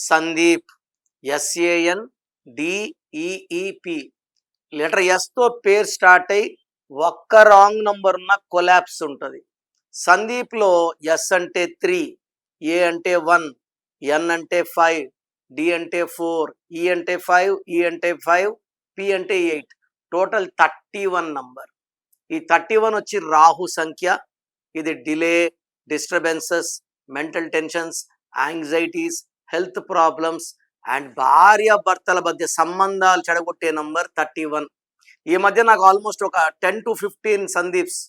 Sandeep, SANDEEP. Letter ఎస్తో పేరు start అయ్యి ఒక్క రాంగ్ నంబర్ ఉన్న కొలాప్స్ ఉంటుంది. సందీప్లో ఎస్ అంటే 3, ఏ అంటే 1, ఎన్ అంటే 5, డి అంటే 4, ఈ అంటే 5, ఈ అంటే 5, పి అంటే 8, టోటల్ 31 నంబర్. ఈ 31 వచ్చి రాహు సంఖ్య. ఇది delay, disturbances, mental tensions, anxieties, health problems and భార్యాభర్తల మధ్య సంబంధాలు చెడగొట్టే నంబర్ 31. ఈ మధ్య నాకు ఆల్మోస్ట్ ఒక 10 to 15 సందీప్స్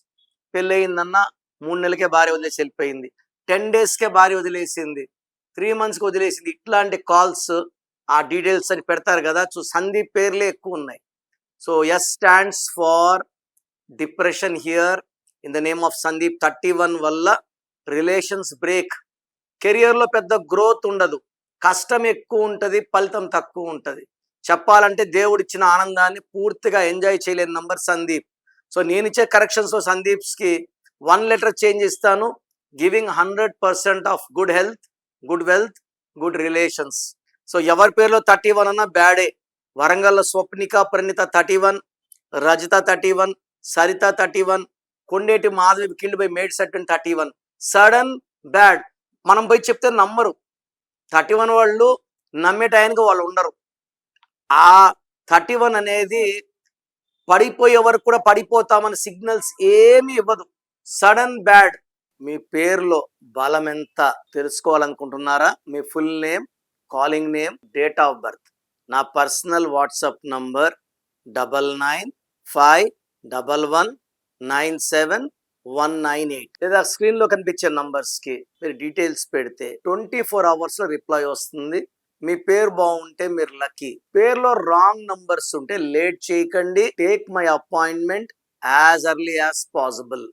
పెళ్ళయిందన్న 3 నెలలకే భార్య వదిలేసి వెళ్ళిపోయింది, 10 daysకే భార్య వదిలేసింది, 3 monthsకి వదిలేసింది. ఇట్లాంటి కాల్స్ ఆ డీటెయిల్స్ అని పెడతారు కదా. సో సందీప్ పేర్లే ఎక్కువ ఉన్నాయి. So yes stands far depression here in the name of Sandeep. 31 వల్ల రిలేషన్స్ బ్రేక్, కెరియర్లో పెద్ద గ్రోత్ ఉండదు, కష్టం ఎక్కువ ఉంటుంది, ఫలితం తక్కువ ఉంటుంది. చెప్పాలంటే దేవుడిచ్చిన ఆనందాన్ని పూర్తిగా ఎంజాయ్ చేయలేని నంబర్ సందీప్. సో నేను ఇచ్చే కరెక్షన్స్లో సందీప్స్కి 1 letter చేంజ్ ఇస్తాను, giving 100% of good health, good wealth, good relations. So ఎవరి పేరులో 31 అన్నా బ్యాడే. వరంగల్లో Swapnika Praneetha 31, Rajitha 31, Saritha 31, Kondeti Madhavi killed by made set 31. Sudden bad. మనం పోయి చెప్తే నమ్మరు. 31 వాళ్ళు నమ్మే టైంకి వాళ్ళు ఉండరు. ఆ 31 అనేది పడిపోయే వరకు కూడా పడిపోతామని సిగ్నల్స్ ఏమీ ఇవ్వదు. Sudden bad. మీ పేరులో బలం ఎంత తెలుసుకోవాలనుకుంటున్నారా? మీ full name, calling name, date of birth, నా పర్సనల్ వాట్సాప్ నంబర్ 99511197 లేదా స్క్రీన్లో కనిపించే నంబర్స్కి మీరు డీటెయిల్స్ పెడితే 24 hours రిప్లై వస్తుంది. మీ పేరు బాగుంటే మీరు లక్కీ. పేరులో రాంగ్ నంబర్స్ ఉంటే లేట్ చేయకండి. Take my appointment as early as possible.